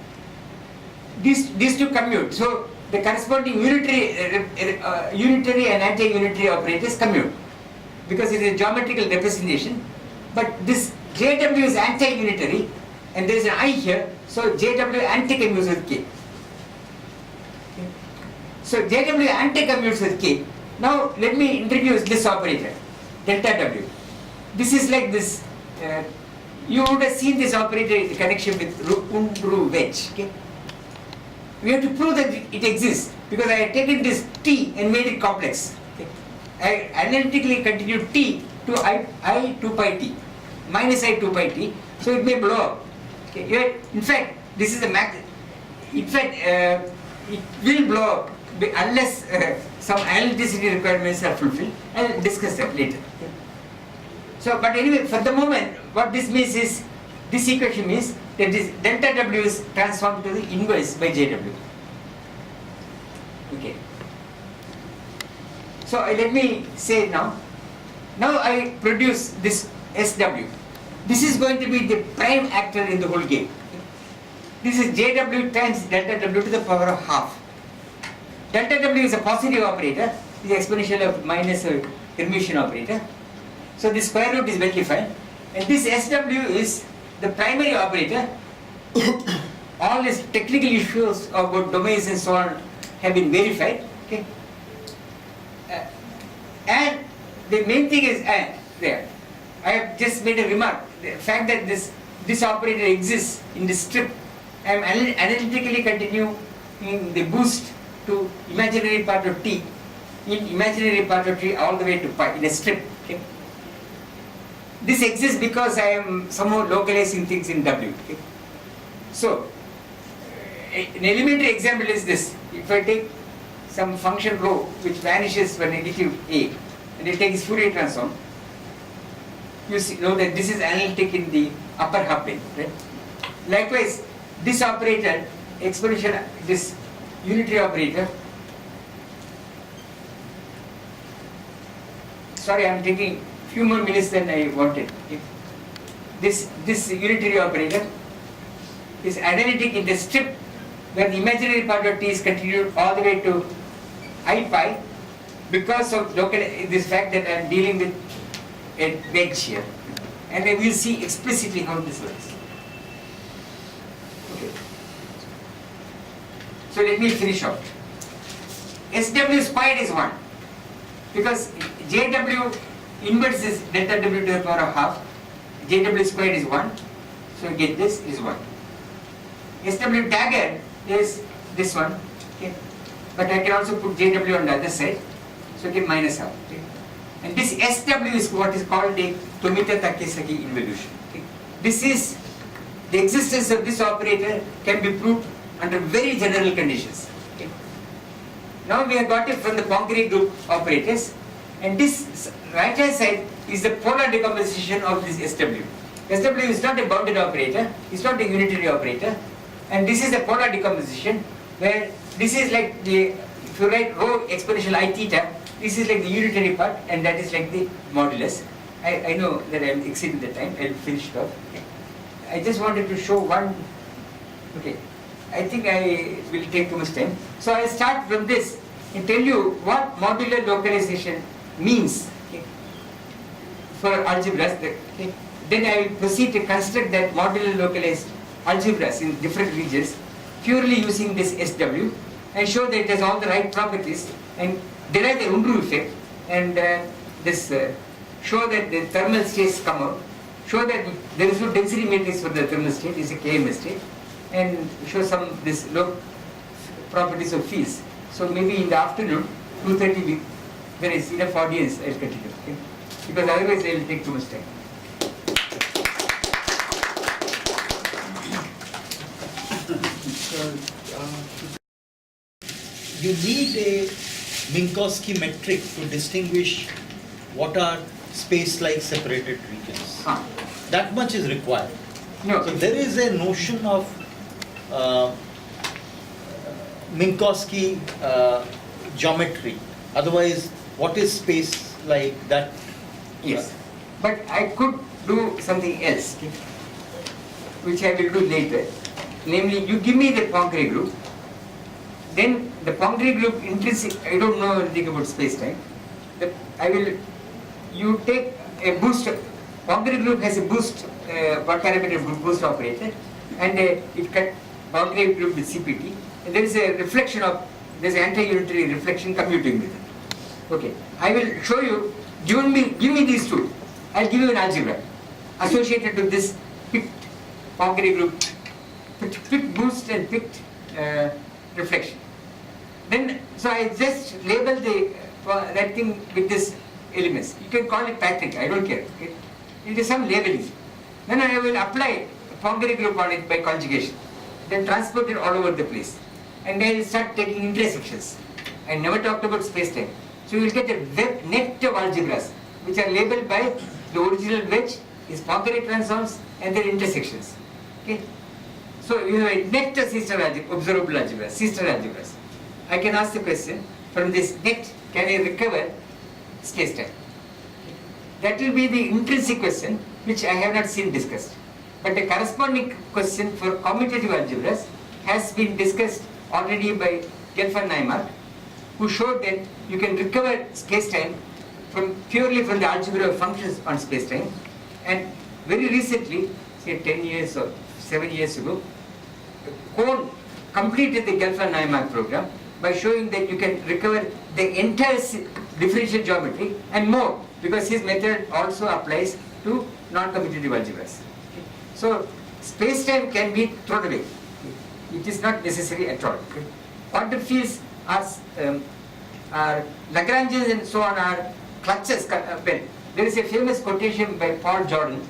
these two commute. So the corresponding unitary and anti-unitary operators commute because it is a geometrical representation. But this JW is anti-unitary, and there is an I here, so JW anti-commutes with K. So JW anti-commutes with K. Now let me introduce this operator, delta W. This is like this. You would have seen this operator in connection with Unruh wedge. Okay? We have to prove that it exists because I have taken this T and made it complex. Okay? I analytically continued T to I 2 pi T, minus I 2 pi T, so it may blow up. Okay? In fact, this is the max. In fact, it will blow up unless some analyticity requirements are fulfilled. I will discuss that later. Okay? So, but anyway, for the moment, what this means is, this equation means that this delta W is transformed to the inverse by JW. Okay. So let me say now I produce this SW. This is going to be the prime actor in the whole game. This is JW times delta W to the power of half. Delta W is a positive operator, is exponential of minus a Hermitian operator. So the square root is well defined, and this SW is the primary operator. All these technical issues about domains and so on have been verified. Okay. And the main thing is there. I have just made a remark. The fact that this operator exists in the strip, I am analytically continuing the boost to imaginary part of T, in imaginary part of T all the way to pi in a strip. Okay. This exists because I am somehow localizing things in W. Okay. So, an elementary example is this. If I take some function rho which vanishes for negative A and I take its Fourier transform, you know that this is analytic in the upper half plane. Right? Likewise, this operator, exponential, this unitary operator, sorry, I am taking few more minutes than I wanted. This unitary operator is analytic in the strip where the imaginary part of T is continued all the way to I pi because of this fact that I am dealing with a wedge here. And I will see explicitly how this works. Okay. So let me finish out. SW squared is 1 because JW inverse is delta W to the power of half. JW squared is 1. So get this is 1. SW dagger is this one. Okay. But I can also put JW on the other side. So get minus half. Okay. And this SW is what is called the Tomita-Takesaki involution. Okay. This is the existence of this operator can be proved under very general conditions. Okay. Now we have got it from the Poincare group operators, and this right hand side is the polar decomposition of this SW. SW is not a bounded operator, it's not a unitary operator, and this is the polar decomposition where this is like the, if you write rho exponential I theta, this is like the unitary part and that is like the modulus. I know that I am exceeding the time, I will finish it off. Okay. I just wanted to show one, okay, I think I will take too much time. So I will start from this and tell you what modular localization means, okay, for algebras. Okay. Then I will proceed to construct that modular localized algebras in different regions purely using this SW, and show that it has all the right properties and derive the Unruh effect and show that the thermal states come out, show that there is no density matrix for the thermal state, it's a KMS state, and show some this low properties of fields. So maybe in the afternoon, 2:30, there is enough audience, I'll continue. Okay? Because otherwise I will take too much time. You need a Minkowski metric to distinguish what are space-like separated regions. That much is required. No. So there is a notion of Minkowski geometry. Otherwise, what is space like that? Yes. But I could do something else, okay, which I will do later. Namely, you give me the Poincare group, then the Poincare group intrinsic, I don't know anything about space-time. You take a boost, Poincare group has a boost, parameter boost operator, and it cut Poincare group with CPT, and there is a reflection of, there is anti-unitary reflection commuting with it. Okay, I will show you, give me these two, I'll give you an algebra associated with this picked Poincare group, picked boost and picked reflection. Then, so I just label that thing with this elements. You can call it Patrick, I don't care. It is some labeling. Then I will apply Poincare group on it by conjugation. Then transport it all over the place. And then I will start taking intersections. I never talked about space-time. So you will get a net of algebras which are labeled by the original wedge, is Poincare transforms and their intersections. Okay? So you have a net of sister algebra, observable algebras, sister algebras. I can ask the question, from this net, can I recover space-time? That will be the intrinsic question which I have not seen discussed. But the corresponding question for commutative algebras has been discussed already by Gelfand Naimark, who showed that you can recover space-time purely from the algebra of functions on space-time. And very recently, say 10 years or 7 years ago, Kohn completed the Gelfand Naimark program by showing that you can recover the entire differential geometry and more, because his method also applies to non-commutative algebras. Okay. So space-time can be thrown away. It is not necessary at all. Okay. Quantum fields are Lagrangians and so on are clutches. Well, there is a famous quotation by Paul Jordan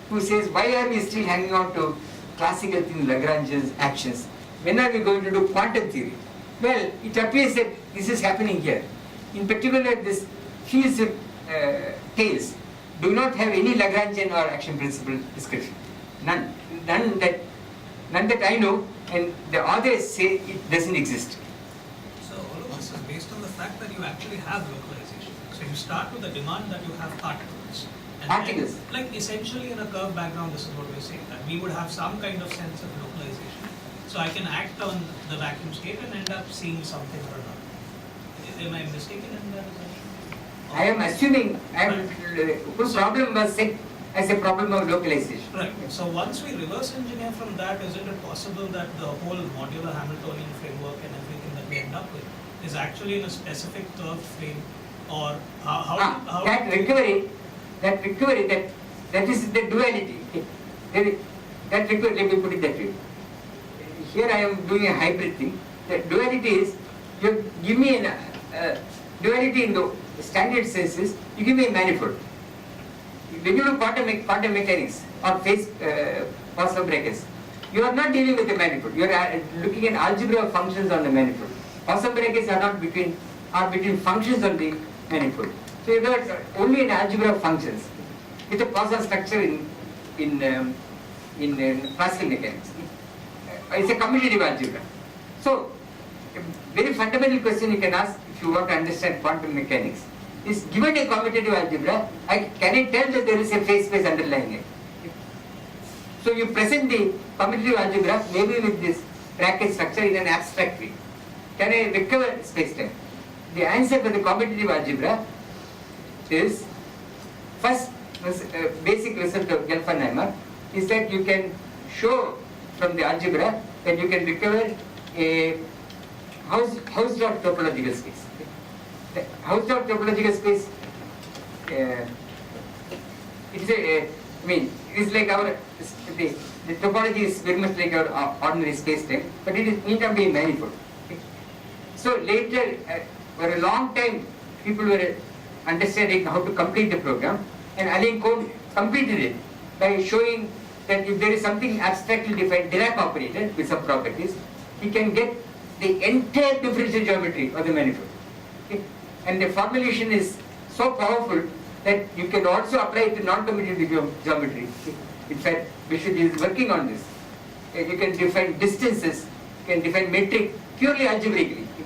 who says, why are we still hanging on to classical thing, Lagrange's actions? When are we going to do quantum theory? Well, it appears that this is happening here. In particular, this fields of tails do not have any Lagrangian or action principle description. None that I know, and the others say it doesn't exist. So all of this is based on the fact that you actually have localization. So you start with the demand that you have particles. And Particles? then, like essentially in a curved background, this is what we're saying, that we would have some kind of sense of localization. So I can act on the vacuum state and end up seeing something or another. Am I mistaken in that assumption? I am assuming, whose problem was set as a problem of localization. Right. So once we reverse engineer from that, isn't it possible that the whole modular Hamiltonian framework and everything that we end up with is actually in a specific curved frame, or how that recovery, that is the duality. That recovery, let me put it that way. Here I am doing a hybrid thing. The duality is, you give me a duality in the standard senses, you give me a manifold. When you do quantum mechanics or phase Poisson brackets, you are not dealing with the manifold. You are looking at algebra of functions on the manifold. Poisson brackets are not between functions on the manifold. So you got only an algebra of functions with a Poisson structure in classical mechanics. It's a commutative algebra. So a very fundamental question you can ask if you want to understand quantum mechanics is, given a commutative algebra, can I tell that there is a phase space underlying it? So you present the commutative algebra maybe with this bracket structure in an abstract way. Can I recover space-time? The answer for the commutative algebra is, first basic result of Gelfand-Naimark is that you can show from the algebra that you can recover a Hausdorff topological space. The Hausdorff topological space, it is it's like the topology is very much like our ordinary space-time, but it need not be manifold. Okay. So later, for a long time, people were understanding how to complete the program, and Alain Kohn completed it by showing that if there is something abstractly defined Dirac operator with some properties, he can get the entire differential geometry of the manifold. Okay. And the formulation is so powerful that you can also apply it to non-commutative geometry. Okay. In fact, Vishwajit is working on this. You can define distances, you can define metric purely algebraically. Okay.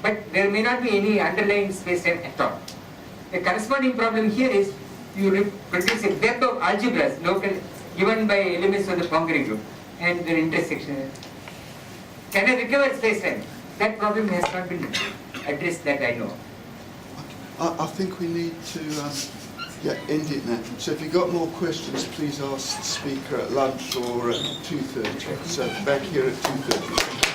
But there may not be any underlying space-time at all. The corresponding problem here is you produce a web of algebras local given by elements of the Poincare group and their intersection. Can I recover space-time? That problem has not been addressed that I know. I think we need to end it now. So if you've got more questions, please ask the speaker at lunch or at 2:30. So back here at 2:30.